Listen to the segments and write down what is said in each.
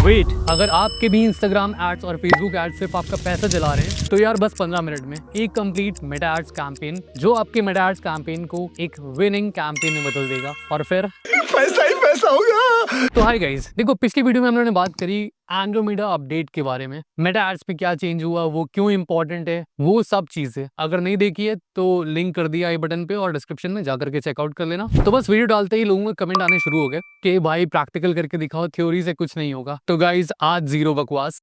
Wait, अगर आपके भी इंस्टाग्राम एड्स और फेसबुक एड्स सिर्फ आपका पैसा जला रहे हैं तो यार बस 15 मिनट में एक कंप्लीट मेटा एड्स कैंपेन जो आपके मेटा एड्स कैंपेन को एक विनिंग कैंपेन में बदल देगा और फिर पैसा ही पैसा होगा। तो हाय गाइस, देखो पिछली वीडियो में हम लोगों ने बात करी एंड्रोमेडा अपडेट के बारे में, मेटा एड्स में क्या चेंज हुआ, वो क्यों इंपॉर्टेंट है, वो सब चीजें अगर नहीं देखी है तो लिंक कर दिया आई बटन पे और डिस्क्रिप्शन में जाकर के चेकआउट कर लेना। तो बस वीडियो डालते ही लोगों के कमेंट आने शुरू हो गए कि भाई प्रैक्टिकल करके दिखाओ, थ्योरी से कुछ नहीं होगा। तो गाइस आज जीरो बकवास,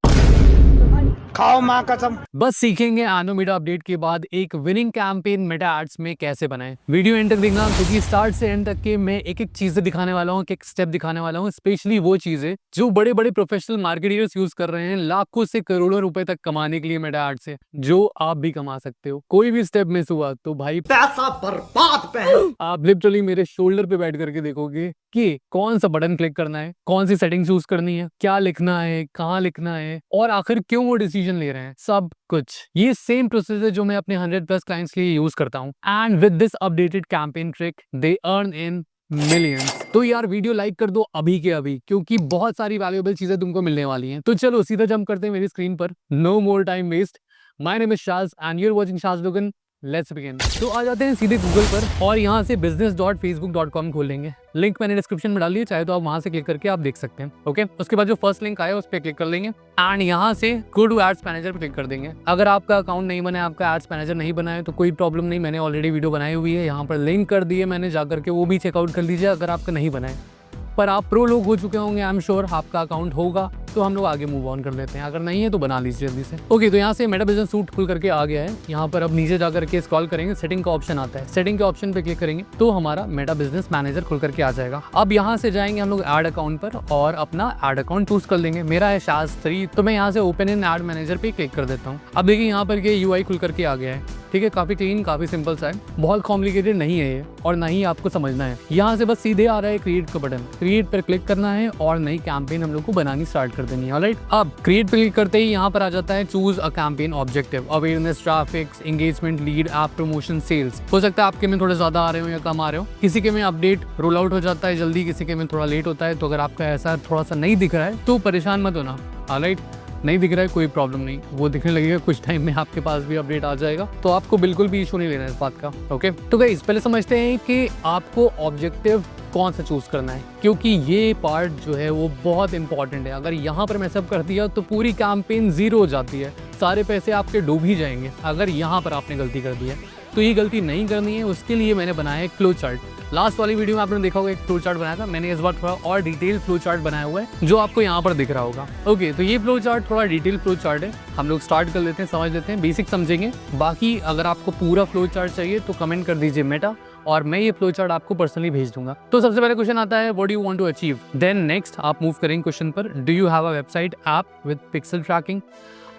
खाओ माँ कसम। बस सीखेंगे एंड्रोमेडा अपडेट के बाद एक विनिंग कैंपेन मेटा एड्स में कैसे बनाएं। वीडियो एंड तक देखना क्योंकि स्टार्ट से एंड तक के मैं एक एक चीजें दिखाने वाला हूँ, एक स्टेप दिखाने वाला हूँ, स्पेशली वो चीजें जो बड़े बड़े प्रोफेशनल मार्केटर्स यूज कर रहे हैं लाखों से करोड़ों रुपए तक कमाने के लिए मेटा एड्स से, जो आप भी कमा सकते हो। कोई भी स्टेप मिस हुआ तो भाई पैसा बर्बाद पे। आप लिटरली मेरे शोल्डर पे बैठ करके देखोगे कि कौन सा बटन क्लिक करना है, कौन सी सेटिंग चूज करनी है, क्या लिखना है, कहाँ लिखना है और आखिर क्यों वो डिसीजन ले रहे हैं, सब कुछ ये सेम प्रोसेस है जो मैं अपने 100+ क्लाइंट्स के लिए यूज करता हूँ। And with this updated campaign trick they earn in millions. तो यार वीडियो लाइक कर दो अभी के अभी, क्योंकि बहुत सारी वैल्यूएबल चीजें तुमको मिलने वाली हैं। तो चलो सीधा जंप करते हैं मेरी स्क्रीन पर, no more time waste. My name is Shaz and you are watching Shaz Logan. Let's begin. तो आ जाते हैं सीधे गूगल पर और यहाँ से business.facebook.com खोल लेंगे। लिंक मैंने डिस्क्रिप्शन में डाल दिया, चाहे तो आप वहां से क्लिक करके आप देख सकते हैं। ओके, उसके बाद जो फर्स्ट लिंक आया उस पर क्लिक कर लेंगे एंड यहाँ से गो टू एड्स मैनेजर पे क्लिक कर देंगे। अगर आपका अकाउंट नहीं बना है, आपका एड्स मैनेजर नहीं बना है तो कोई प्रॉब्लम नहीं, मैंने ऑलरेडी वीडियो बनाई हुई है, यहाँ पर लिंक कर दिए मैंने, जाकर के वो भी चेकआउट कर लीजिए अगर आपका नहीं बना है। पर आप प्रो लोग हो चुके होंगे, आई एम श्योर आपका अकाउंट होगा, तो हम लोग आगे मूव ऑन कर लेते हैं। अगर नहीं है तो बना लीजिए जल्दी से। ओके, तो यहाँ से मेटा बिजनेस सूट खुल करके आ गया है। यहाँ पर अब नीचे जाकर के स्क्रॉल करेंगे, सेटिंग का ऑप्शन आता है, सेटिंग के ऑप्शन पे क्लिक करेंगे तो हमारा मेटा बिजनेस मैनेजर खुल करके आ जाएगा। अब यहाँ से जाएंगे हम लोग ऐड अकाउंट पर और अपना ऐड अकाउंट चूज कर लेंगे। मेरा है शाज3, तो मैं यहाँ से ओपन इन ऐड मैनेजर पे क्लिक कर देता हूँ। अब देखिए यहाँ पर ये UI खुल करके आ गया है। ठीक है, काफी क्लीन, काफी सिंपल सा है, बहुत कॉम्प्लिकेटेड नहीं है ये और ना ही आपको समझना है। यहाँ से बस सीधे आ रहा है क्रिएट का बटन, क्रिएट पर क्लिक करना है और नई कैंपेन हम लोग को बनानी स्टार्ट कर देनी है। ऑलराइट, अब क्रिएट पे क्लिक करते ही यहाँ पर आ जाता है choose a campaign objective, awareness, traffic, engagement, lead, app promotion, sales. हो सकता है आपके में थोड़े ज्यादा आ रहे हो या कम आ रहे हो, किसी के में अपडेट रोल आउट हो जाता है जल्दी, किसी के में थोड़ा लेट होता है। तो अगर आपका ऐसा थोड़ा सा नहीं दिख रहा है तो परेशान मत होना। ऑलराइट, नहीं दिख रहा है कोई प्रॉब्लम नहीं, वो दिखने लगेगा कुछ टाइम में, आपके पास भी अपडेट आ जाएगा, तो आपको बिल्कुल भी इशू नहीं लेना है इस बात का। ओके, तो गाइस पहले समझते हैं कि आपको ऑब्जेक्टिव कौन सा चूज करना है, क्योंकि ये पार्ट जो है वो बहुत इंपॉर्टेंट है। अगर यहाँ पर मैसअप कर दिया तो पूरी कैंपेन जीरो हो जाती है, सारे पैसे आपके डूब ही जाएंगे अगर यहाँ पर आपने गलती कर दी है। तो ये गलती नहीं करनी है, उसके लिए मैंने बनाया एक फ्लो चार्ट। लास्ट वाली वीडियो में आपने देखा होगा एक फ्लो चार्ट बनाया था, मैंने इस बार थोड़ा और डिटेल फ्लो चार्ट बनाया हुआ है जो आपको यहाँ पर दिख रहा होगा। ओके, तो ये फ्लो चार्ट थोड़ा डिटेल फ्लो चार्ट है, हम लोग स्टार्ट कर लेते हैं, समझ लेते हैं, बेसिक समझेंगे। बाकी अगर आपको पूरा फ्लो चार्ट चाहिए तो कमेंट कर दीजिए मेटा, और मैं ये फ्लो चार्ट आपको पर्सनली भेज दूंगा। तो सबसे पहले क्वेश्चन आता है what do you want to achieve. Then next आप मूव करेंगे क्वेश्चन पर, do you have a website app with pixel tracking.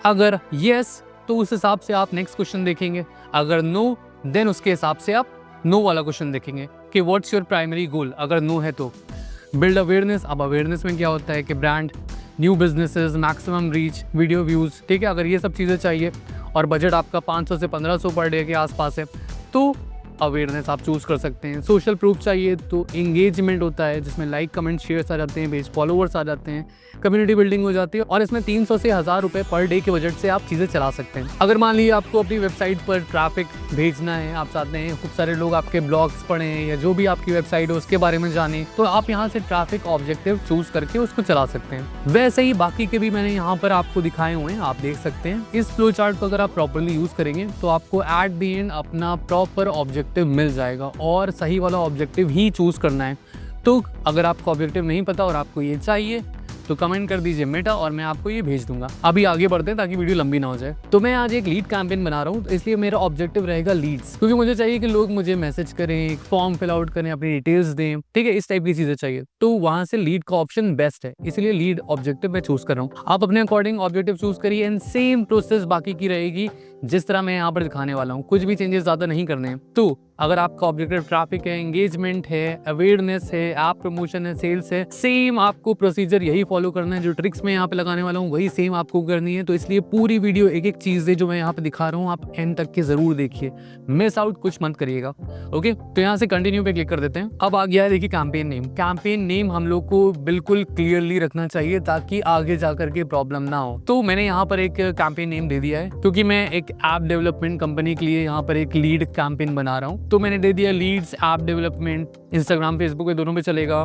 अगर यस तो उस हिसाब से आप नेक्स्ट क्वेश्चन देखेंगे, अगर नो देन उसके हिसाब से आप नो वाला क्वेश्चन देखेंगे कि व्हाट्स योर प्राइमरी गोल। अगर नो है तो बिल्ड अवेयरनेस। अब अवेयरनेस में क्या होता है कि brand, new businesses, maximum reach, video views. ठीक है, अगर ये सब चीज़ें चाहिए और बजट आपका 500 से 1500 पर डे के आसपास है तो अवेयरनेस आप चूज कर सकते हैं। सोशल प्रूफ चाहिए तो इंगेजमेंट होता है जिसमें लाइक, कमेंट, शेयर्स आ जाते हैं, पेज फॉलोवर्स आ जाते हैं, कम्युनिटी बिल्डिंग हो जाती है और इसमें 300 से 1000 रुपए पर डे के बजट से आप चीज़ें चला सकते हैं। अगर मान लीजिए आपको अपनी वेबसाइट पर ट्रैफिक भेजना है, आप चाहते हैं खूब सारे लोग आपके ब्लॉग्स पढ़ें या जो भी आपकी वेबसाइट है उसके बारे में जाने, तो आप यहाँ से ट्रैफिक ऑब्जेक्टिव चूज करके उसको चला सकते हैं। वैसे ही बाकी के भी मैंने यहाँ पर आपको दिखाए हुए हैं, आप देख सकते हैं। इस फ्लो चार्ट को अगर आप प्रॉपरली यूज करेंगे तो आपको एट द एंड अपना प्रॉपर ऑब्जेक्टिव मिल जाएगा और सही वाला ऑब्जेक्टिव ही चूज करना है। तो अगर आपको ऑब्जेक्टिव नहीं पता और आपको ये चाहिए तो कमेंट कर दीजिए मेटा और मैं आपको ये भेज दूंगा। अभी आगे बढ़ते हैं ताकि वीडियो लंबी ना हो जाए। तो मैं आज एक लीड कैंपेन बना रहा हूँ, तो इसलिए मेरा ऑब्जेक्टिव रहेगा लीड्स, क्योंकि मुझे चाहिए कि लोग मुझे मैसेज करें, एक फॉर्म फिल आउट करें, अपनी डिटेल्स दें। ठीक है, इस टाइप की चीजें चाहिए, तो वहां से लीड का ऑप्शन बेस्ट है, इसलिए लीड ऑब्जेक्टिव मैं चूज कर रहा हूँ। आप अपने अकॉर्डिंग ऑब्जेक्टिव चूज करिए एंड सेम प्रोसेस बाकी की रहेगी जिस तरह मैं यहाँ पर दिखाने वाला हूँ, कुछ भी चेंजेस ज्यादा नहीं करने हैं। तो अगर आपका ऑब्जेक्टिव ट्रैफिक है, एंगेजमेंट है, अवेयरनेस है, ऐप प्रमोशन है, सेल्स है, सेम आपको प्रोसीजर यही फॉलो करना है। जो ट्रिक्स मैं यहाँ पे लगाने वाला हूँ वही सेम आपको करनी है। तो इसलिए पूरी वीडियो एक एक चीज है जो मैं यहाँ पे दिखा रहा हूँ, आप एंड तक के जरूर देखिए, मिस आउट कुछ मत करिएगा। ओके, तो यहाँ से कंटिन्यू पे क्लिक कर देते हैं। अब आ गया है देखिए कैंपेन नेम। कैंपेन नेम हम लोग को बिल्कुल क्लियरली रखना चाहिए ताकि आगे जाकर के प्रॉब्लम ना हो। तो मैंने यहाँ पर एक कैंपेन नेम दे दिया है क्योंकि मैं एक ऐप डेवलपमेंट कंपनी के लिए यहाँ पर एक लीड कैंपेन बना रहा हूँ। तो मैंने दे दिया leads app development, Instagram Facebook पे दोनों पे चलेगा।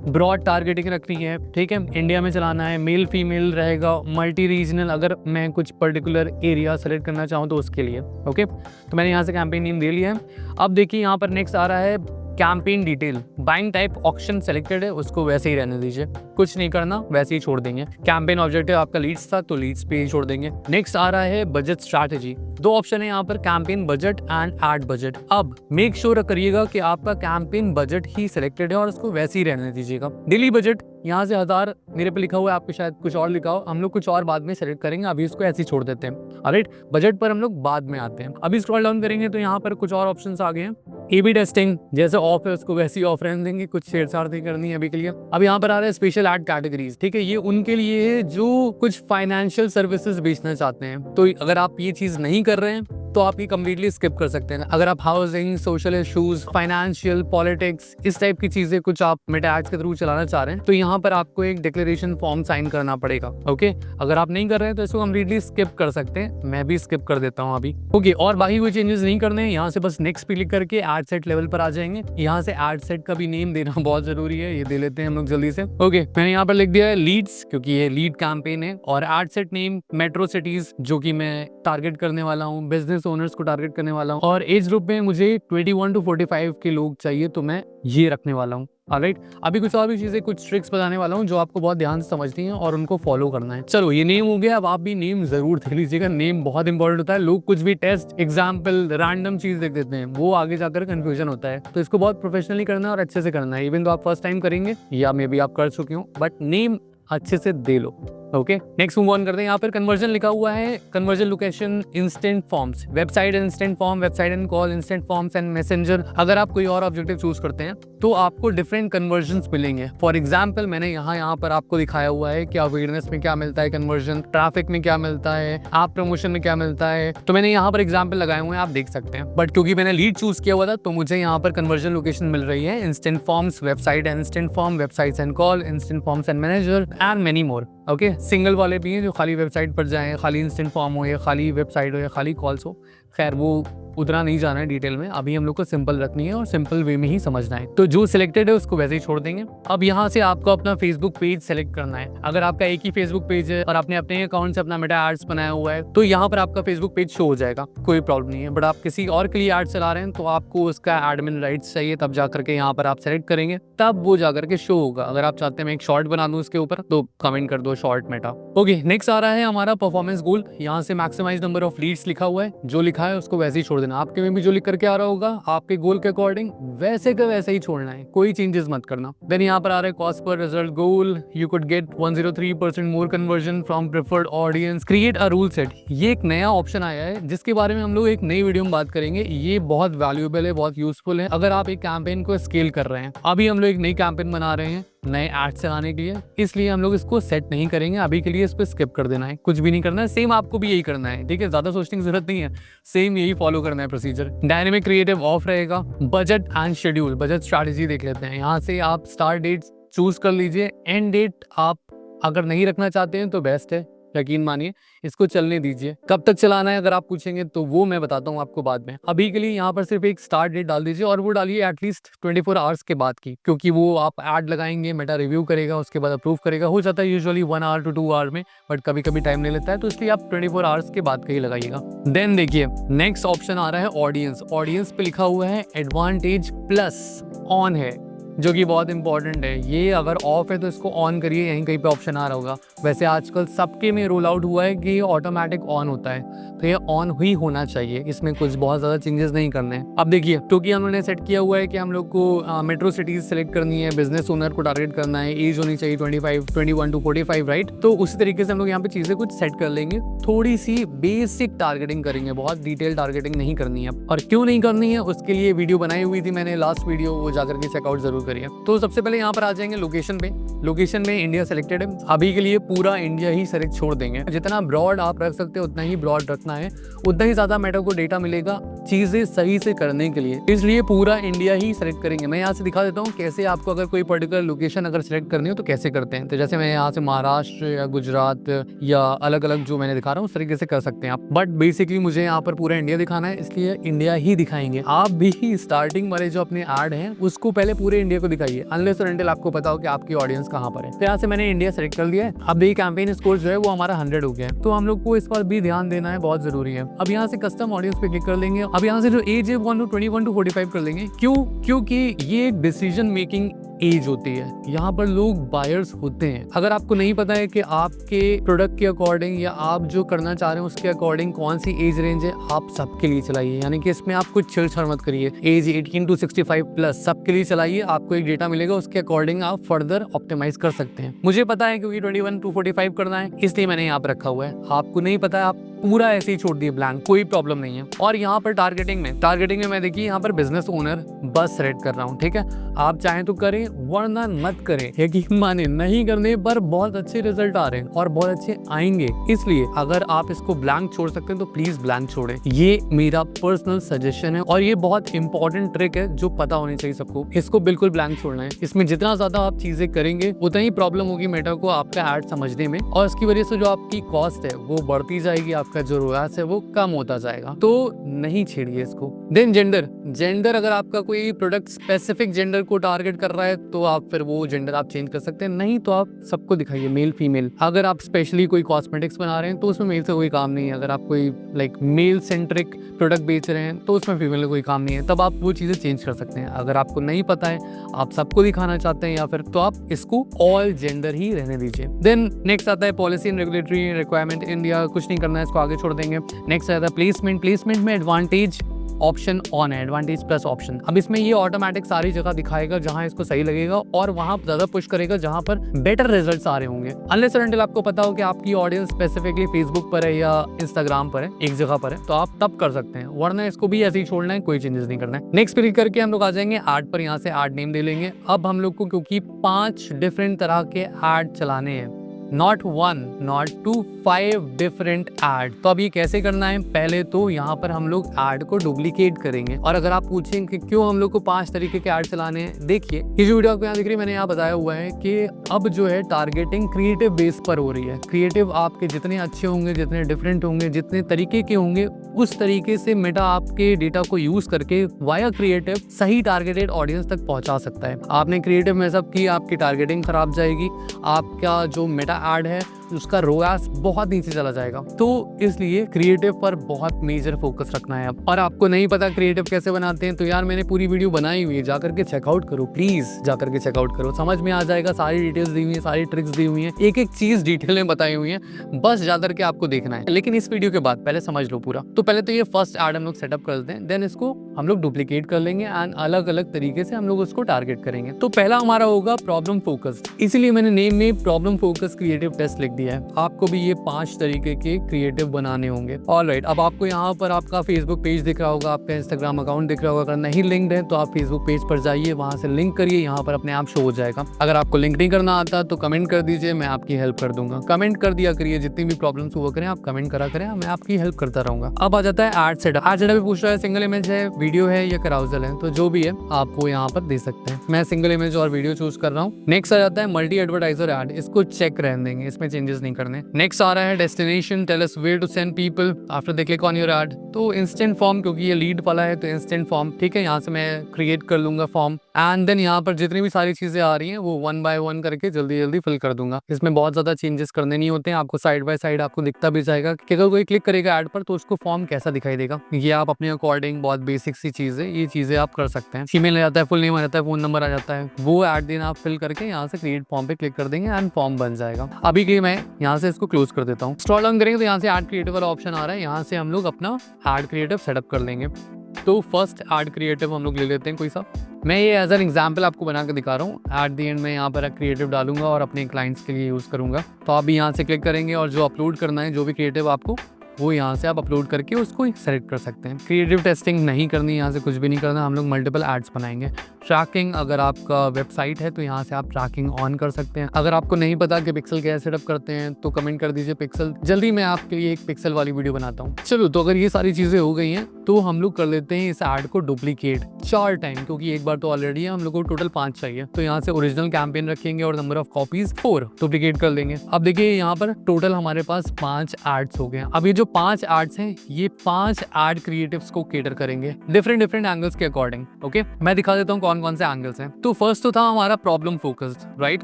ब्रॉड टारगेटिंग रखनी है, ठीक है, इंडिया में चलाना है, मेल फीमेल रहेगा, मल्टी रीजनल, अगर मैं कुछ पर्टिकुलर एरिया सेलेक्ट करना चाहूँ तो उसके लिए। ओके, तो मैंने यहाँ से कैंपेन नेम दे लिया है। अब देखिए यहाँ पर नेक्स्ट आ रहा है campaign detail. Buying type option selected है, उसको वैसे ही रहने दीजिए, कुछ नहीं करना, वैसे ही छोड़ देंगे। कैंपेन ऑब्जेक्टिव आपका लीड्स था तो लीड्स पे ही छोड़ देंगे। नेक्स्ट आ रहा है बजट स्ट्रैटेजी। दो ऑप्शन है यहाँ पर, campaign budget and ad budget. अब मेक श्योर करिएगा कि आपका कैंपेन बजट ही सिलेक्टेड है और उसको वैसे ही रहने दीजिएगा। डेली बजट यहाँ से 1000 मेरे पे लिखा हुआ है, आपको शायद कुछ और लिखा हो, हम लोग कुछ और बाद में सेलेक्ट करेंगे, अभी इसको ऐसे ही छोड़ देते हैं। ऑलराइट, बजट पर हम लोग बाद में आते हैं। अभी स्क्रॉल डाउन करेंगे तो यहाँ पर कुछ और ऑप्शंस आ गए हैं। A/B टेस्टिंग जैसे ऑफ है उसको वैसे ही ऑफ रहने देंगे, कुछ छेड़छाड़ नहीं करनी है अभी के लिए। अब यहाँ पर आ रहा है स्पेशल एड कैटेगरीज, ठीक है, ये उनके लिए है जो कुछ फाइनेंशियल सर्विसेज बेचना चाहते हैं। तो अगर आप ये चीज नहीं कर रहे हैं तो आप ये कम्प्लीटली स्किप कर सकते हैं। अगर आप housing, social issues, financial, politics, इस टाइप की चीजें कुछ आप मेटा एड्स के थ्रू चलाना चाह रहे हैं तो यहाँ पर आपको एक डिक्लेरेशन फॉर्म साइन करना पड़ेगा। ओके, अगर आप नहीं कर रहे हैं तो इसको कम्प्लीटली स्किप कर सकते हैं, मैं भी स्किप कर देता हूँ अभी। ओके, और बाकी कोई चेंजेस नहीं करने हैं, यहाँ से बस नेक्स्ट पे क्लिक करके एड सेट लेवल पर आ जाएंगे। यहाँ से एड सेट का भी नेम देना बहुत जरूरी है, ये दे लेते हैं हम लोग जल्दी से। ओके, मैंने यहाँ पर लिख दिया है लीड्स क्योंकि ये लीड कैंपेन है, और ad set name metro cities जो कि मैं टारगेट करने वाला हूँ, बिजनेस ओनर्स को टारगेट करने वाला हूँ, और एज ग्रुप में मुझे 21 to 45 के लोग चाहिए तो मैं ये रखने वाला हूँ। ऑलराइट, अभी कुछ और भी चीजें, कुछ ट्रिक्स बताने वाला हूँ जो आपको बहुत ध्यान से समझनी है और उनको फॉलो करना है। चलो, ये नेम हो गया, अब आप भी नेम जरूर देख लीजिएगा, नेम बहुत इंपॉर्टेंट होता है। लोग कुछ भी टेस्ट, एग्जाम्पल, रैंडम चीज देख देते हैं, वो आगे जाकर कंफ्यूजन होता है। तो इसको बहुत प्रोफेशनली करना है और अच्छे से करना है। इवन तो आप फर्स्ट टाइम करेंगे या मे बी आप कर चुके हो, बट नेम अच्छे से दे लो। ओके, नेक्स्ट मूव ऑन करते हैं। यहाँ पर कन्वर्जन लिखा हुआ है, conversion location, instant forms, website instant form, website and call, instant forms and messenger. अगर आप कोई और ऑब्जेक्टिव चूज करते हैं तो आपको डिफरेंट कन्वर्जन्स मिलेंगे। फॉर एग्जाम्पल, मैंने यहाँ पर आपको दिखाया हुआ है कि अवेयरनेस में क्या मिलता है कन्वर्जन, ट्रैफिक में क्या मिलता है, ऐप प्रमोशन में क्या मिलता है। तो मैंने यहाँ पर एग्जाम्पल लगाए हुए हैं, आप देख सकते हैं। बट क्योंकि मैंने लीड चूज किया हुआ था तो मुझे यहाँ पर कन्वर्जन लोकेशन मिल रही है, instant forms, website and instant form, websites and call, instant forms and manager and many more. Okay, single वाले भी हैं जो खाली वेबसाइट पर जाएं, खाली इंस्टेंट फॉर्म हो या खाली वेबसाइट हो या खाली कॉल्स हो। खैर, वो उतना नहीं जाना है डिटेल में, अभी हम लोग को सिंपल रखनी है और सिंपल वे में ही समझना है। तो जो सिलेक्टेड है उसको वैसे ही छोड़ देंगे। अब यहाँ से आपको अपना फेसबुक पेज सेलेक्ट करना है। अगर आपका एक ही फेसबुक पेज है और आपने अपने अकाउंट से अपना मेटा एड्स बनाया हुआ है तो यहाँ पर आपका फेसबुक पेज शो हो जाएगा, कोई प्रॉब्लम नहीं है। बट आप किसी और के लिए एड चला रहे हैं तो आपको उसका एडमिन राइट्स चाहिए, तब जाकर के यहाँ पर आप सेलेक्ट करेंगे, तब वो जाकर के शो होगा। अगर आप चाहते हैं मैं एक शॉर्ट बना दूं उसके ऊपर तो कमेंट कर दो शॉर्ट मेटा। ओके, नेक्स्ट आ रहा है हमारा परफॉर्मेंस गोल। यहाँ से मैक्सिमाइज नंबर ऑफ लीड्स लिखा हुआ है, जो लिखा है उसको वैसे ही छोड़ देना। आपके में भी जो करके आ रहा होगा आपके गोल के अकॉर्डिंग वैसे का वैसे ही छोड़ना है, कोई चेंजेस मत करना। देन यहाँ पर आ रहा है cost per result goal, you could get 103% more conversion from preferred audience, create a rule set. ये एक नया ऑप्शन आया है जिसके बारे में हम लोग एक नई वीडियो में बात करेंगे। ये बहुत वैल्यूएबल है, बहुत यूजफुल है अगर आप एक कैंपेन को स्केल कर रहे हैं। अभी हम लोग एक नई कैंपेन बना रहे हैं नए एड से आने के लिए, इसलिए हम लोग इसको सेट नहीं करेंगे अभी के लिए। इस पे स्किप कर देना है, कुछ भी नहीं करना है। सेम आपको भी यही करना है, ठीक है, ज्यादा सोचने की जरूरत नहीं है, सेम यही फॉलो करना है प्रोसीजर। डायनेमिक क्रिएटिव ऑफ रहेगा। Budget and schedule, budget strategy देख लेते हैं। यहाँ से आप स्टार्ट डेट चूज कर लीजिए, एंड डेट आप अगर नहीं रखना चाहते हैं तो बेस्ट है, यकीन मानिए, इसको चलने दीजिए। कब तक चलाना है अगर आप पूछेंगे तो वो मैं बताता हूँ आपको बाद में। अभी के लिए यहाँ पर सिर्फ एक स्टार्ट डेट डाल दीजिए और वो डालिए एटलीस्ट 24 आवर्स के बाद की, क्योंकि वो आप ऐड लगाएंगे, मेटा रिव्यू करेगा, उसके बाद अप्रूव करेगा। हो जाता है यूजुअली 1 आवर to 2 आवर में, बट कभी कभी टाइम नहीं लेता है, तो इसलिए आप 24 आवर्स के बाद का ही लगाइएगा। देन देखिए नेक्स्ट ऑप्शन आ रहा है ऑडियंस। ऑडियंस पे लिखा हुआ है एडवांटेज प्लस ऑन है, जो कि बहुत इंपॉर्टेंट है। ये अगर ऑफ है तो इसको ऑन करिए, यहीं कहीं पे ऑप्शन आ रहा होगा। वैसे आजकल सबके में रोल आउट हुआ है कि ऑटोमेटिक ऑन होता है, तो ये ऑन ही होना चाहिए, इसमें कुछ बहुत ज़्यादा चेंजेस नहीं करने हैं। अब देखिए, क्योंकि हमने सेट किया हुआ है कि हम लोग को मेट्रो सिटीज़ सेलेक्ट करनी है, बिजनेस ओनर को टारगेट करना है, एज होनी चाहिए 21 to 45, राइट। तो उसी तरीके से हम लोग यहाँ पे चीज़ें कुछ सेट कर लेंगे, थोड़ी सी बेसिक टारगेटिंग करेंगे, बहुत डिटेल टारगेटिंग नहीं करनी है। और क्यों नहीं करनी है उसके लिए वीडियो बनाई हुई थी मैंने, लास्ट वीडियो, वो जाकर के चेकआउट जरूर करिए। तो सबसे पहले यहाँ पर आ जाएंगे लोकेशन पे। लोकेशन में इंडिया सेलेक्टेड है, अभी के लिए पूरा इंडिया ही सेलेक्ट छोड़ देंगे। जितना ब्रॉड आप रख सकते हो उतना ही ब्रॉड रखना है, उतना ही ज्यादा मेटा को डेटा मिलेगा चीजें सही से करने के लिए, इसलिए पूरा इंडिया ही सेलेक्ट करेंगे। मैं यहाँ से दिखा देता हूँ कैसे आपको अगर कोई पर्टिकुलर लोकेशन अगर सेलेक्ट करनी हो तो कैसे करते हैं। तो जैसे मैं यहाँ से महाराष्ट्र या गुजरात या अलग अलग जो मैंने दिखा रहा हूँ उस तरीके से कर सकते हैं आप, बट बेसिकली मुझे यहाँ पर पूरा इंडिया दिखाना है, इसलिए इंडिया ही दिखाएंगे। आप भी स्टार्टिंग वाले जो अपने ऐड हैं उसको पहले पूरे इंडिया को दिखाइए, अनलेस और अनटिल आपको पता हो कि आपकी ऑडियंस कहाँ पर है। तो यहाँ से मैंने इंडिया सेलेक्ट कर लिया है। अब ये कैंपेन स्कोर जो है वो हमारा 100 हो गया है, तो हम लोग को इस पर भी ध्यान देना है, बहुत जरूरी है। अब यहाँ से कस्टम ऑडियंस पे क्लिक कर लेंगे। अब यहाँ से जो एज है 21 to 45 कर लेंगे। क्यों? क्योंकि ये डिसीजन मेकिंग एज होती है, यहाँ पर लोग बायर्स होते हैं। अगर आपको नहीं पता है कि आपके प्रोडक्ट के अकॉर्डिंग या आप जो करना चाह रहे हैं उसके अकॉर्डिंग कौन सी एज रेंज है, आप सबके लिए चलाइए, यानी कि इसमें आप कुछ छेड़छाड़ मत करिए। एज 18 to 65 प्लस सबके लिए चलाइए, आपको एक डेटा मिलेगा, उसके अकॉर्डिंग आप फर्दर ऑप्टिमाइज कर सकते हैं। मुझे पता है क्योंकि 21 to 45 करना है, इसलिए मैंने यहाँ पर रखा हुआ है। आपको नहीं पता है, आप पूरा ऐसे ही छोड़ दिए ब्लैंक, कोई प्रॉब्लम नहीं है। और यहाँ पर टारगेटिंग में मैं देखिए यहाँ पर बिजनेस ओनर बस सेलेक्ट कर रहा हूँ, ठीक है। आप चाहें तो करें वरना मत करें, यकीन माने नहीं करने पर बहुत अच्छे रिजल्ट आ रहे हैं और बहुत अच्छे आएंगे। इसलिए अगर आप इसको ब्लैंक छोड़ सकते हैं तो प्लीज ब्लैंक छोड़ें, ये मेरा पर्सनल सजेशन है और ये बहुत इंपॉर्टेंट ट्रिक है जो पता होनी चाहिए सबको। इसको बिल्कुल ब्लैंक छोड़ना है। इसमें जितना ज्यादा आप चीजें करेंगे उतना ही प्रॉब्लम होगी मेटा को आपका एड समझने में, और इसकी वजह से जो आपकी कॉस्ट है वो बढ़ती जाएगी, आपका जो रोयास है वो कम होता जाएगा। तो नहीं छेड़िए इसको। देन जेंडर, अगर आपका कोई प्रोडक्ट स्पेसिफिक जेंडर को टारगेट कर रहा है तो आप फिर वो जेंडर आप चेंज कर सकते हैं, नहीं तो आप सबको दिखाइए मेल फीमेल। अगर आप स्पेशली कोई कॉस्मेटिक्स बना रहे हैं तो उसमें मेल से कोई काम नहीं है। अगर आप कोई लाइक मेल सेंट्रिक प्रोडक्ट बेच रहे हैं तो उसमें फीमेल का कोई काम नहीं है, तब आप वो चीजें चेंज कर सकते हैं। अगर आपको नहीं पता है, आप सबको दिखाना चाहते हैं या फिर, तो आप इसको ऑल जेंडर ही रहने दीजिए। देन नेक्स्ट आता है policy and regulatory requirement India, कुछ नहीं करना है, इसको आगे छोड़ देंगे। नेक्स्ट आता है प्लेसमेंट में एडवांटेज ऑप्शन ऑन है, एडवांटेज प्लस ऑप्शन। अब इसमें ये ऑटोमेटिक सारी जगह दिखाएगा जहां इसको सही लगेगा और वहां ज्यादा पुश करेगा जहां पर बेटर रिजल्ट्स आ रहे होंगे। अनलेस और अनटिल आपको पता हो कि आपकी ऑडियंस स्पेसिफिकली फेसबुक पर है या इंस्टाग्राम पर है, एक जगह पर है, तो आप तब कर सकते हैं, वरना इसको भी ऐसे ही छोड़ना है, कोई चेंजेस नहीं करना है। नेक्स्ट क्लिक करके हम लोग आ जाएंगे ऐड पर, यहाँ से ऐड नेम दे लेंगे। अब हम लोग को क्योंकि 5 डिफरेंट तरह के ऐड चलाने हैं, नॉट 1 नॉट 2, 5 डिफरेंट ऐड। तो अब ये कैसे करना है, पहले तो यहाँ पर हम लोग ऐड को डुप्लीकेट करेंगे। और अगर आप पूछें कि क्यों हम लोग को 5 तरीके के ऐड चलाने हैं, देखिए ये जो वीडियो आपको यहाँ दिख रही है, मैंने यहाँ बताया हुआ है कि अब जो है टारगेटिंग क्रिएटिव बेस पर हो रही है। क्रिएटिव आपके जितने अच्छे होंगे, जितने डिफरेंट होंगे, जितने तरीके के होंगे, उस तरीके से मेटा आपके डेटा को यूज करके वाया क्रिएटिव सही टारगेटेड ऑडियंस तक पहुंचा सकता है। आपने क्रिएटिव में सब की, आपकी टारगेटिंग खराब जाएगी, आपका जो मेटा ऐड है उसका रोयास बहुत नीचे चला जाएगा। तो इसलिए क्रिएटिव पर बहुत मेजर फोकस रखना है। और आपको नहीं पता क्रिएटिव कैसे बनाते हैं, तो यार मैंने पूरी वीडियो बनाई हुई है, जाकर के चेकआउट करो, प्लीज जाकर के चेकआउट करो, समझ में आ जाएगा। सारी डिटेल्स दी हुई है, सारी ट्रिक्स दी हुई है, एक एक चीज डिटेल में बताई हुई है, बस जाकर के आपको देखना है। लेकिन इस वीडियो के बाद पहले समझ लो पूरा। तो पहले तो ये फर्स्ट ऐड हम लोग सेटअप कर देते हैं, देन इसको हम लोग डुप्लीकेट कर लेंगे एंड अलग अलग तरीके से हम लोग उसको टारगेट करेंगे। तो पहला हमारा होगा प्रॉब्लम फोकस, इसीलिए मैंने नेम में प्रॉब्लम फोकस क्रिएटिव टेस्ट लिख दिया है। आपको भी ये 5 तरीके के क्रिएटिव बनाने होंगे। ऑलराइट, अब आपको यहाँ पर आपका फेसबुक पेज दिख रहा होगा, आपका इंस्टाग्राम अकाउंट दिख रहा होगा। अगर नहीं लिंक्ड है तो आप फेसबुक पेज पर जाइए, वहां से लिंक करिए, यहाँ पर अपने आप शो हो जाएगा। अगर आपको लिंक नहीं करना आता तो कमेंट कर दीजिए, मैं आपकी हेल्प कर दूंगा। कमेंट कर दिया करिए, जितनी भी प्रॉब्लम्स हुआ करें आप कमेंट करा करें, मैं आपकी हेल्प करता रहूंगा। अब आ जाता है एड सेटअप। एड सेटअप पूछ रहा है सिंगल इमेज है, वीडियो है या कराउजल है, तो जो भी है आप वो यहाँ पर दे सकते हैं। मैं सिंगल इमेज और वीडियो चूज कर रहा हूँ। नेक्स्ट आ जाता है मल्टी एडवर्टाइजर एड, इसको चेक रहने देंगे, इसमें चेंजेस नहीं करने। नेक्स्ट आ रहा है destination, tell us where to send people after they click on your ad. तो इंस्टेंट फॉर्म, क्योंकि ये लीड वाला है तो इंस्टेंट फॉर्म, ठीक है, यहाँ से मैं क्रिएट कर लूंगा फॉर्म। एंड देन यहाँ पर जितनी भी सारी चीजें आ रही हैं वो 1 बाय 1 करके जल्दी जल्दी फिल कर दूंगा। इसमें बहुत ज्यादा चेंजेस करने नहीं होते हैं, आपको साइड बाय साइड आपको दिखता भी जाएगा कि अगर कोई क्लिक करेगा ऐड पर तो उसको फॉर्म कैसा दिखाई देगा। ये आप अपने अकॉर्डिंग बहुत बेसिक सी चीज है, ये चीजें आप कर सकते हैं। ईमेल आ जाता है, फुल नेम आ जाता है, फोन नंबर आ जाता है, वो ऐड दिन आप फिल करके यहाँ से क्रिएट फॉर्म पे क्लिक कर देंगे एंड फॉर्म बन जाएगा। अभी के मैं यहाँ से इसको क्लोज कर देता हूँ। स्क्रॉल डाउन करेंगे तो यहाँ से ऐड क्रिएटिव वाला ऑप्शन आ रहा है, यहाँ से हम लोग अपना ऐड क्रिएटिव सेटअप कर लेंगे। तो फर्स्ट ऐड क्रिएटिव हम लोग ले लेते हैं कोई सा। मैं ये एज एन एग्जाम्पल आपको बना के दिखा रहा हूँ। एट दी एंड में यहाँ पर क्रिएटिव डालूंगा और अपने क्लाइंट्स के लिए यूज़ करूँगा। तो आप भी यहाँ से क्लिक करेंगे और जो अपलोड करना है, जो भी क्रिएटिव आपको, वो यहाँ से आप अपलोड करके उसको सेलेक्ट कर सकते हैं। क्रिएटिव टेस्टिंग नहीं करनी, यहाँ से कुछ भी नहीं करना, हम लोग मल्टीपल एड्स बनाएंगे। ट्रैकिंग, अगर आपका वेबसाइट है तो यहाँ से आप ट्रैकिंग ऑन कर सकते हैं। अगर आपको नहीं पता कि पिक्सल कैसे सेटअप करते हैं तो कमेंट कर दीजिए पिक्सल, जल्दी मैं आपके लिए एक पिक्सल वाली वीडियो बनाता हूँ। चलो, तो अगर ये सारी चीज़ें हो गई हैं तो हम लोग कर लेते हैं इस ऐड को डुप्लीकेट 4 टाइम, क्योंकि एक बार तो ऑलरेडी है, हम लोग को टोटल 5 चाहिए। तो यहाँ से ओरिजिनल कैंपेन रखेंगे और नंबर ऑफ कॉपीज 4 डुप्लीकेट कर लेंगे। अब देखिए यहाँ पर टोटल हमारे पास 5 एड्स हो गए। अब ये जो 5 एड्स हैं, ये 5 एड क्रिएटिव्स को केटर करेंगे डिफरेंट एंगल्स के अकॉर्डिंग। ओके, मैं दिखा देता हूँ कौन कौन से एंगल्स हैं। तो फर्स्ट तो था हमारा प्रॉब्लम फोकस्ड, राइट।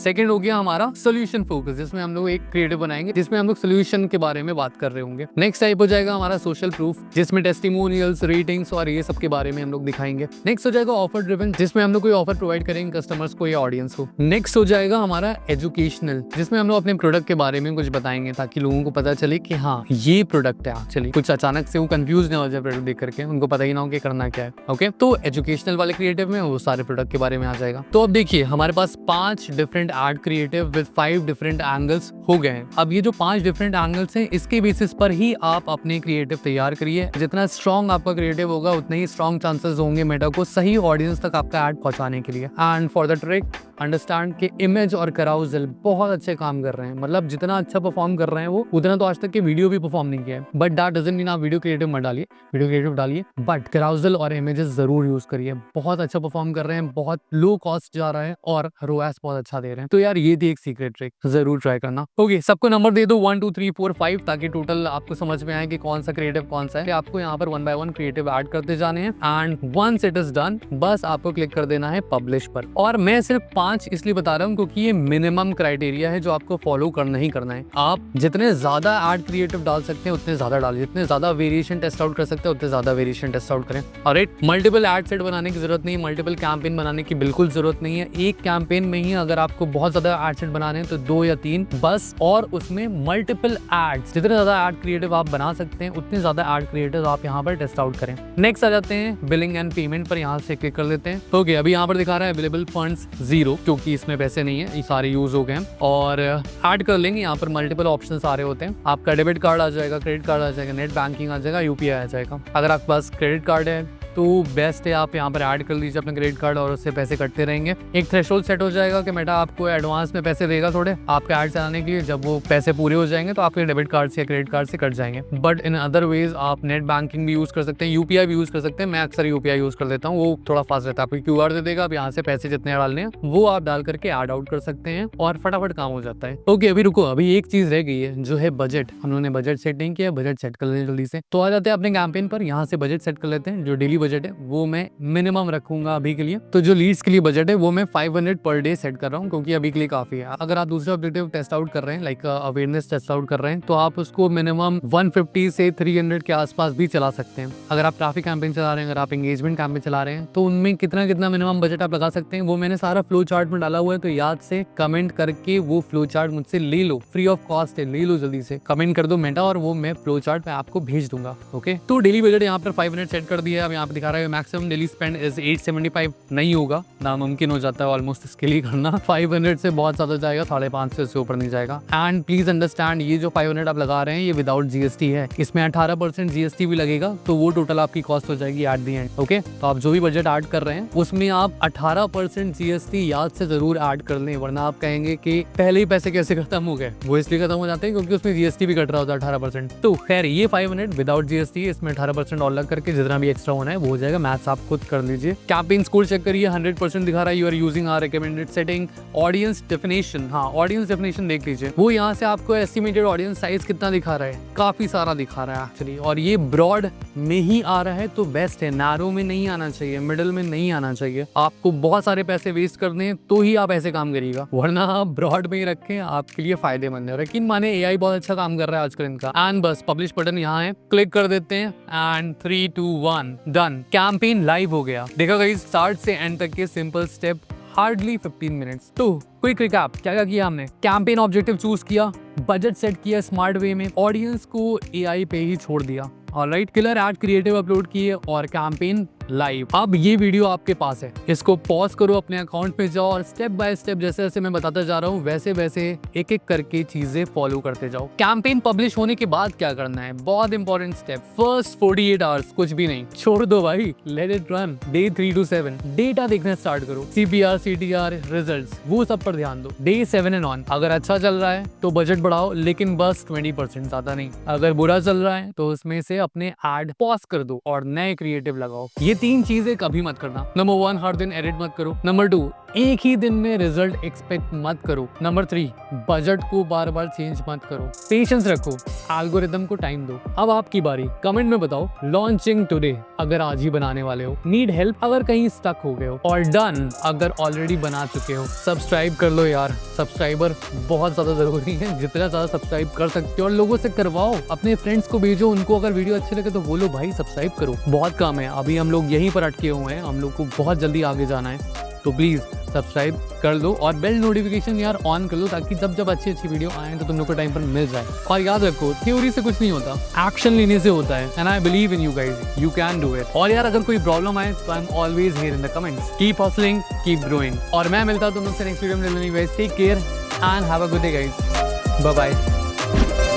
सेकंड हो गया हमारा सोल्यूशन फोकस, जिसमें हम लोग एक क्रिएटिव बनाएंगे जिसमें हम लोग सोल्यूशन के बारे में बात कर रहे होंगे। नेक्स्ट टाइप हो जाएगा हमारा सोशल प्रूफ, जिसमें टेस्टिमोनियल्स, रेटिंग्स और ये सब के बारे में हम लोग दिखाएंगे। नेक्स्ट हो जाएगा ऑफर ड्रिवन, जिसमें हम लोग कोई ऑफर प्रोवाइड करेंगे कस्टमर्स को या ऑडियंस को। नेक्स्ट हो जाएगा हमारा एजुकेशनल, जिसमें हम लोग अपने प्रोडक्ट के बारे में कुछ बताएंगे ताकि लोगों को पता चले कि हाँ ये प्रोडक्ट है। एक्चुअली कुछ अचानक से वो कंफ्यूज नहीं हो जाए प्रोडक्ट देख करके, उनको पता ही ना हो कि करना क्या है। ओके, तो एजुकेशनल वाले क्रिएटिव में वो सारे प्रोडक्ट के बारे में आ जाएगा। तो अब देखिए हमारे पास 5 different add creative with 5 different angles हो गए हैं। अब ये जो 5 डिफरेंट एंगल्स हैं, इसके बेसिस पर ही आप अपने क्रिएटिव तैयार करिए। जितना स्ट्रॉन्ग आपका क्रिएटिव होगा उतने ही स्ट्रॉन्ग चांसेस होंगे मेटा को सही ऑडियंस तक आपका एड पहुंचाने के लिए। And for the trick, understand कि इमेज और कराउजल बहुत अच्छे काम कर रहे हैं। मतलब जितना अच्छा परफॉर्म कर रहे हैं वो, उतना तो आज तक के वीडियो भी परफॉर्म नहीं किया है। बट दैट डजंट मीन आप वीडियो क्रिएटिव मत डालिए, वीडियो क्रिएटिव डालिए, बट कराउजल और इमेजेस जरूर यूज करिए। बहुत अच्छा परफॉर्म कर रहे हैं, बहुत लो कॉस्ट जा रहा है और रोएस बहुत अच्छा दे रहे हैं। तो यार ये थी एक सीक्रेट ट्रिक, जरूर ट्राई करना। ओके, सबको नंबर दे दो 1 2 3 4 5, ताकि टोटल आपको समझ में आए कि कौन सा क्रिएटिव कौन सा है। आपको यहाँ पर 1 बाय 1 क्रिएटिव ऐड करते जाने हैं and once it is done, बस आपको क्लिक कर देना है पब्लिश पर। और मैं सिर्फ 5 इसलिए बता रहा हूँ क्योंकि ये मिनिमम क्राइटेरिया है जो आपको फॉलो करना ही करना है। आप जितने ज्यादा ऐड क्रिएटिव डाल सकते हैं उतने ज्यादा डालिए, जितने ज्यादा वेरिएशन टेस्ट आउट कर सकते हैं उतने ज्यादा वेरिएशन टेस्ट आउट करें। और मल्टीपल एड सेट बनाने की जरूरत नहीं, मल्टीपल कैंपेन बनाने की बिल्कुल जरूरत नहीं है। एक कैंपेन में ही अगर आपको बहुत ज्यादा एड सेट बनाने हैं तो 2 या 3 बस, और उसमें मल्टीपल एड्स। जितने ज्यादा एड क्रिएटिव आप बना सकते हैं उतने ज्यादा एड क्रिएटिव आप यहाँ पर टेस्ट आउट करें। नेक्स्ट आ जाते हैं बिलिंग एंड पेमेंट पर, यहाँ से क्लिक कर लेते हैं। ओके, अभी यहाँ पर दिखा रहा है अवेलेबल फंड्स 0, क्योंकि इसमें पैसे नहीं है, ये सारे यूज हो गए हैं। और ऐड कर लेंगे, यहाँ पर मल्टीपल ऑप्शन सारे होते हैं। आपका डेबिट कार्ड आ जाएगा, क्रेडिट कार्ड आ जाएगा, नेट बैंकिंग आ जाएगा, यूपीआई आ जाएगा। अगर आपके पास क्रेडिट कार्ड है तो बेस्ट है आप यहाँ पर ऐड कर लीजिए अपना क्रेडिट कार्ड और उससे पैसे कटते रहेंगे। एक थ्रेशोल्ड सेट हो जाएगा कि मेटा आपको एडवांस में पैसे देगा थोड़े आपका ऐड चलाने के लिए। जब वो पैसे पूरे हो जाएंगे तो आपके डेबिट कार्ड से या क्रेडिट कार्ड से कट जाएंगे। बट इन अदर वेज आप नेट बैंकिंग भी यूज कर सकते हैं, यूपीआई भी यूज कर सकते हैं। मैं अक्सर यूपीआई यूज कर देता हूँ, वो थोड़ा फास्ट रहता है। आपको क्यूआर दे देगा, आप यहाँ से पैसे जितने डालने हैं वो आप डाल करके ऐड आउट कर सकते हैं और फटाफट काम हो जाता है। ओके, अभी रुको, अभी एक चीज रह गई है जो है बजट। हम लोगों ने बजट सेट नहीं किया, बजट सेट कर लेते जल्दी से। तो आ जाते हैं अपने कैंपेन पर, यहाँ से बजट सेट कर लेते हैं। जो डेली बजट है वो मैं मिनिमम रखूंगा अभी के लिए। तो जो लीड्स के लिए बजट है वो मैं 500 पर डे सेट कर रहा हूँ, क्योंकि अभी के लिए काफी है। अगर आप दूसरा ऑब्जेक्टिव टेस्ट आउट कर रहे हैं, लाइक अवेयरनेस टेस्ट आउट कर रहे हैं, तो आप उसको मिनिमम 150 से 300 के आसपास भी चला सकते हैं। अगर आप ट्रैफिक कैंपेन चला रहे हैं, अगर आप एंगेजमेंट कैंपेन चला रहे हैं, तो उनमें कितना कितना मिनिमम बजट आप लगा सकते हैं वो मैंने सारा फ्लो चार्ट में डाला हुआ है। तो याद से कमेंट करके वो फ्लो चार्ट मुझसे ले लो, फ्री ऑफ कॉस्ट है, ले लो जल्दी से। कमेंट कर दो मेटा और वो मैं फ्लो चार्ट में आपको भेज दूंगा। ओके, तो डेली बजट यहाँ पर 500 सेट कर दिया है। अब यहाँ पे दिखा रहा है मैक्सिमम डेली स्पेंड इज 875। नहीं होगा, नामुमकिन हो जाता है ऑलमोस्ट इसके लिए करना। 500 से बहुत ज्यादा जाएगा, 550 से ऊपर नहीं जाएगा। एंड प्लीज अंडरस्टैंड, ये जो 500 आप लगा रहे हैं ये विदाउट जीएसटी है। इसमें 18% जीएसटी भी लगेगा, तो वो टोटल आपकी कॉस्ट हो जाएगी एट दी एंड। ओके, तो आप जो भी बजट ऐड कर रहे हैं उसमें आप 18% जीएसटी याद से जरूर ऐड कर लें, वरना आप कहेंगे कि पहले ही पैसे कैसे खत्म हो गए। वो इसलिए खत्म हो जाते हैं क्योंकि उसमें जीएसटी भी कट रहा होता है 18%। तो खैर ये 500 विदाउट जीएसटी, इसमें 18% और लग करके जितना भी एक्स्ट्रा होना है वो हो जाएगा। मैथ्स आप खुद कर लीजिए। कैंपेन स्कोर चेक करिए, 100% दिखा रहा है। You are using our recommended setting. Audience definition, हाँ ऑडियंस डेफिनेशन देख लीजिए, वो यहाँ से आपको एस्टिमेटेड ऑडियंस साइज कितना दिखा रहा है, काफी सारा दिखा रहा है एक्चुअली। और ये ब्रॉड में ही आ रहा है तो बेस्ट है, नैरो में नहीं आना चाहिए, मिडिल में नहीं आना चाहिए। आपको बहुत सारे पैसे वेस्ट करने हैं तो ही आप ऐसे काम करिएगा, वरना आप ब्रॉड में ही रखें, आपके लिए फायदेमंद है। यकीन माने एआई बहुत अच्छा काम कर रहा है आजकल इनका। एंड बस पब्लिश बटन यहाँ है, क्लिक कर देते हैं एंड 3 2 1 डन, कैंपेन लाइव हो गया। देखा गाइस, स्टार्ट से एंड तक के सिंपल स्टेप, हार्डली 15 मिनट्स। तो क्विक रिकैप, क्या क्या किया हमने? कैंपेन ऑब्जेक्टिव चूज किया, बजट सेट किया स्मार्ट वे में, ऑडियंस को एआई पे ही छोड़ दिया, alright, killer ad creative upload किए और कैंपेन लाइव। अब ये वीडियो आपके पास है, इसको पॉज करो, अपने अकाउंट पे जाओ और स्टेप बाय स्टेप जैसे जैसे मैं बताता जा रहा हूँ वैसे वैसे एक एक करके चीजें फॉलो करते जाओ। कैंपेन पब्लिश होने के बाद क्या करना है, बहुत इंपॉर्टेंट स्टेप, फर्स्ट 48 आवर्स कुछ भी नहीं, छोड़ दो भाई, let it run. Day 3 to 7 data देखना स्टार्ट करो, CPR CTR रिजल्ट्स, वो सब पर ध्यान दो। डे 7 एंड ऑन, अगर अच्छा चल रहा है तो बजट बढ़ाओ, लेकिन बस 20%, ज्यादा नहीं। अगर बुरा चल रहा है तो उसमें से अपने एड पॉज कर दो और नए क्रिएटिव लगाओ। ये 3 चीजें कभी मत करना। नंबर 1, हर दिन एडिट मत करो। नंबर 2, एक ही दिन में रिजल्ट एक्सपेक्ट मत करो। नंबर 3, बजट को बार बार चेंज मत करो, पेशेंस रखो, एल्गोरिदम को टाइम दो। अब आपकी बारी, कमेंट में बताओ लॉन्चिंग टुडे अगर आज ही बनाने वाले हो, नीड हेल्प अगर कहीं स्टक हो गए हो, और डन अगर ऑलरेडी बना चुके हो। सब्सक्राइब कर लो यार, सब्सक्राइबर बहुत ज्यादा जरूरी है, जितना ज्यादा सब्सक्राइब कर सकते हो और लोगों से करवाओ, अपने फ्रेंड्स को भेजो, उनको अगर वीडियो अच्छे लगे तो बोलो भाई सब्सक्राइब करो। बहुत काम है, अभी हम लोग यहीं पर अटके हुए हैं, हम लोग को बहुत जल्दी आगे जाना है, तो प्लीज सब्सक्राइब कर लो और बेल नोटिफिकेशन यार ऑन कर लो, ताकि जब जब अच्छी अच्छी वीडियो आए तो तुम लोग को टाइम पर मिल जाए। और याद रखो, थ्योरी से कुछ नहीं होता, एक्शन लेने से होता है, and I believe in you guys, you can do it. और यार अगर कोई प्रॉब्लम आए तो I am always here in the comments. Keep hustling, keep growing, और मैं मिलता हूं तुम लोग से नेक्स्ट वीडियो में। Take care and have a good day guys, bye bye.